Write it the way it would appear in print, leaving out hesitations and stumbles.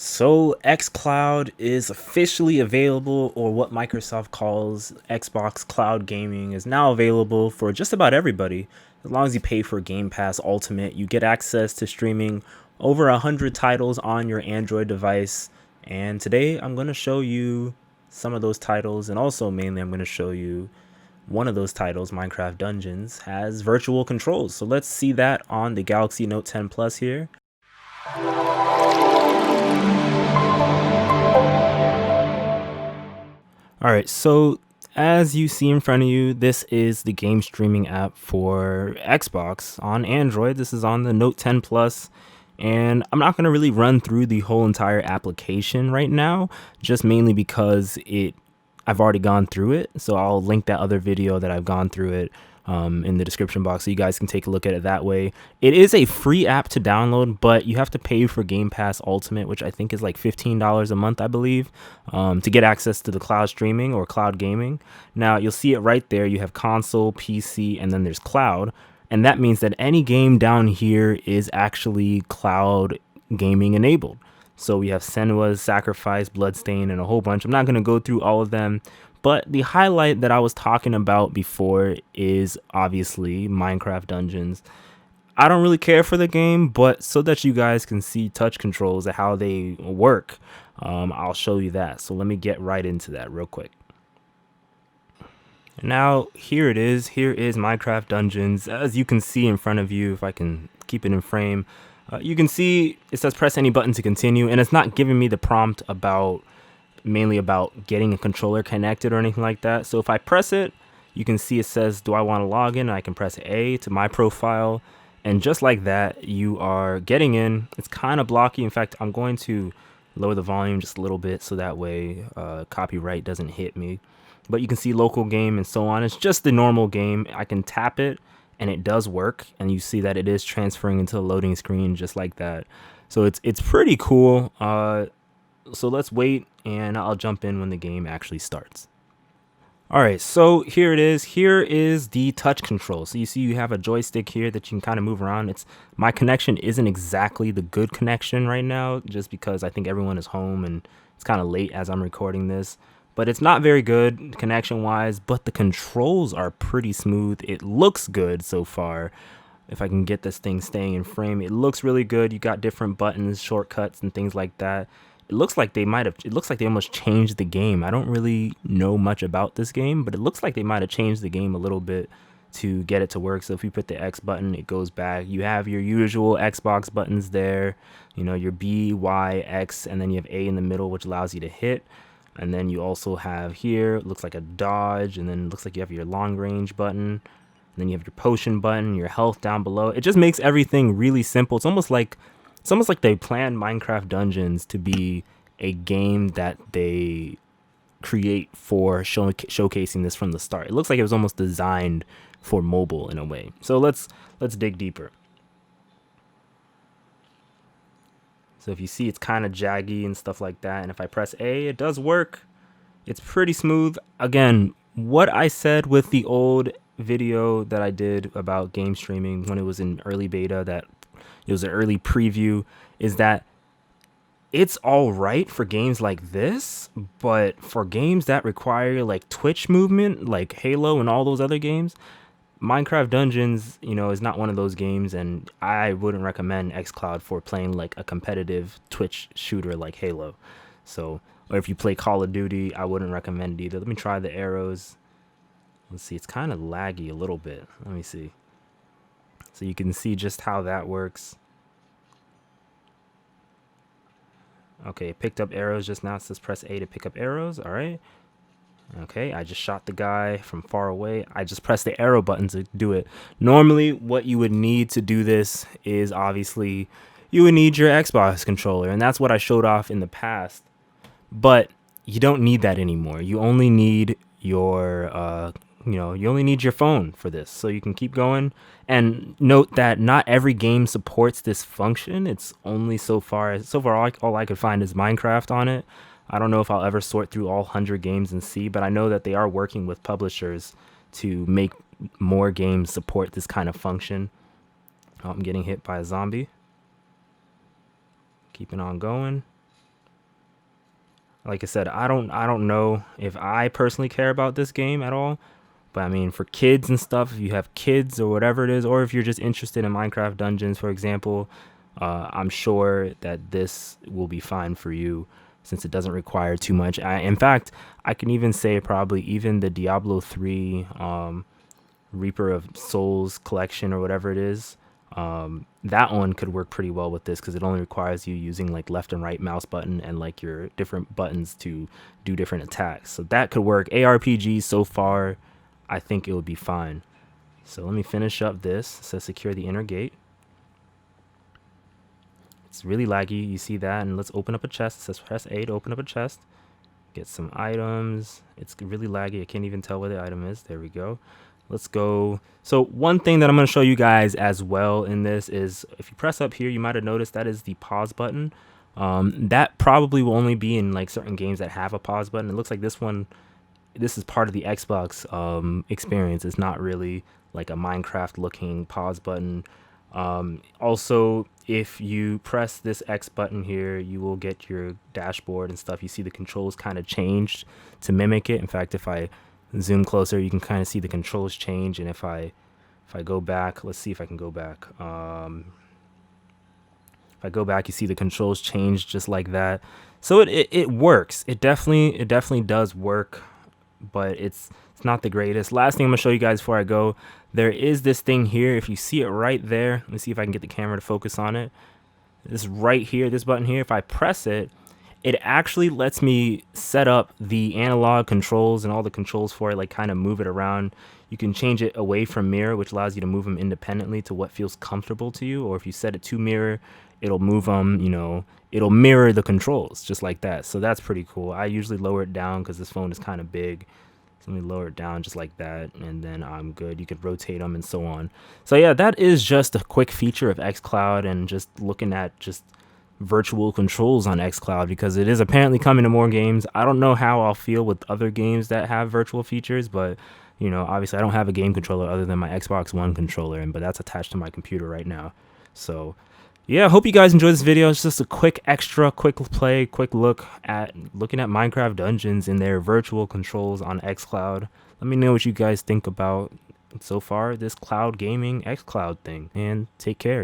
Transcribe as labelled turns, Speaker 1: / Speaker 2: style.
Speaker 1: So, xCloud is officially available, or what Microsoft calls Xbox Cloud Gaming, is now available for just about everybody. As long as you pay for Game Pass Ultimate, you get access to streaming over 100 titles on your Android device. And today I'm going to show you some of those titles, and also mainly I'm going to show you one of those titles, Minecraft Dungeons, has virtual controls. So let's see that on the Galaxy Note 10 Plus here. All right, so as you see in front of you, this is the game streaming app for Xbox on Android. This is on the Note 10 Plus, and I'm not going to really run through the whole entire application right now, just mainly because I've already gone through it. So I'll link that other video that I've gone through it in the description box so you guys can take a look at it that way. It is a free app to download, but you have to pay for Game Pass Ultimate, which I think is like $15 a month, I believe, to get access to the cloud streaming or cloud gaming. Now you'll see it right there. You have console, PC, and then there's cloud. And that means that any game down here is actually cloud gaming enabled. So we have Senua's Sacrifice, Bloodstain, and a whole bunch. I'm not going to go through all of them, but the highlight that I was talking about before is obviously Minecraft Dungeons. I don't really care for the game, but so that you guys can see touch controls and how they work, I'll show you that. So let me get right into that real quick. Now, here it is. Here is Minecraft Dungeons. As you can see in front of you, if I can keep it in frame, you can see it says press any button to continue, and it's not giving me the prompt mainly about getting a controller connected or anything like that. So if I press it, you can see it says, do I want to log in? I can press A to my profile, and just like that, you are getting in. It's kind of blocky. In fact, I'm going to lower the volume just a little bit so that way copyright doesn't hit me. But you can see local game and so on. It's just the normal game. I can tap it and it does work, and you see that it is transferring into a loading screen just like that. So it's pretty cool. So let's wait, and I'll jump in when the game actually starts. All right, so here it is. Here is the touch control. So you see you have a joystick here that you can kind of move around. My connection isn't exactly the good connection right now, just because I think everyone is home and it's kind of late as I'm recording this. But it's not very good connection-wise, but the controls are pretty smooth. It looks good so far. If I can get this thing staying in frame, it looks really good. You got different buttons, shortcuts, and things like that. It looks like they almost changed the game. I don't really know much about this game, but it looks like they might have changed the game a little bit to get it to work. So if you put the X button, it goes back. You have your usual Xbox buttons there, your B, Y, X, and then you have A in the middle, which allows you to hit. And then you also have here, it looks like a dodge, and then it looks like you have your long range button. And then you have your potion button, your health down below. It just makes everything really simple. It's almost like they planned Minecraft Dungeons to be a game that they create for showcasing this from the start. It looks like it was almost designed for mobile in a way. So let's dig deeper. So if you see, it's kind of jaggy and stuff like that. And if I press A, it does work. It's pretty smooth. Again, what I said with the old video that I did about game streaming when it was in early beta, that it was an early preview, is that it's all right for games like this, but for games that require like Twitch movement, like Halo and all those other games, Minecraft Dungeons, is not one of those games, and I wouldn't recommend xCloud for playing like a competitive Twitch shooter like Halo. So, or if you play Call of Duty, I wouldn't recommend it either. Let me try the arrows. Let's see, it's kind of laggy a little bit. Let me see. So you can see just how that works. Okay, picked up arrows just now. It says press A to pick up arrows. All right. Okay, I just shot the guy from far away. I just pressed the arrow button to do it. Normally, what you would need to do this is obviously you would need your Xbox controller, and that's what I showed off in the past. But you don't need that anymore. You only need your phone for this, so you can keep going. And note that not every game supports this function. It's only so far all I could find is Minecraft on it. I don't know if I'll ever sort through all 100 games and see, but I know that they are working with publishers to make more games support this kind of function. Oh, I'm getting hit by a zombie. Keeping on going. Like I said, I don't know if I personally care about this game at all. But I mean, for kids and stuff, if you have kids or whatever it is, or if you're just interested in Minecraft Dungeons, for example, I'm sure that this will be fine for you since it doesn't require too much. In fact, I can even say probably even the Diablo 3 Reaper of Souls collection or whatever it is, that one could work pretty well with this because it only requires you using like left and right mouse button and like your different buttons to do different attacks. So that could work. ARPG so far, I think it would be fine. So let me finish up this. It says secure the inner gate. It's really laggy. You see that? And let's open up a chest. It says press A to open up a chest. Get some items. It's really laggy. I can't even tell where the item is. There we go. Let's go. So one thing that I'm going to show you guys as well in this is if you press up here, you might have noticed that is the pause button. That probably will only be in like certain games that have a pause button. It looks like this one, this is part of the Xbox experience. It's not really like a Minecraft looking pause button. Also, if you press this X button here, you will get your dashboard and stuff. You see the controls kind of changed to mimic it. In fact, if I zoom closer, you can kind of see the controls change. And if I go back, let's see if I can go back. If I go back, you see the controls change just like that. So it works. It definitely does work, but it's not the greatest. Last thing I'm gonna show you guys before I go, there is this thing here. If you see it right there, let me see if I can get the camera to focus on it. This right here, this button here, if I press it, it actually lets me set up the analog controls and all the controls for it, like kind of move it around. You can change it away from mirror, which allows you to move them independently to what feels comfortable to you. Or if you set it to mirror, it'll move them, it'll mirror the controls just like that. So that's pretty cool. I usually lower it down because this phone is kind of big. So let me lower it down just like that, and then I'm good. You could rotate them and so on. So yeah, that is just a quick feature of xCloud and just looking at just virtual controls on xCloud because it is apparently coming to more games. I don't know how I'll feel with other games that have virtual features, but obviously I don't have a game controller other than my Xbox One controller, but that's attached to my computer right now. So yeah, I hope you guys enjoyed this video. It's just a quick play, quick look at looking at Minecraft Dungeons and their virtual controls on xCloud. Let me know what you guys think about so far this cloud gaming xCloud thing, and take care.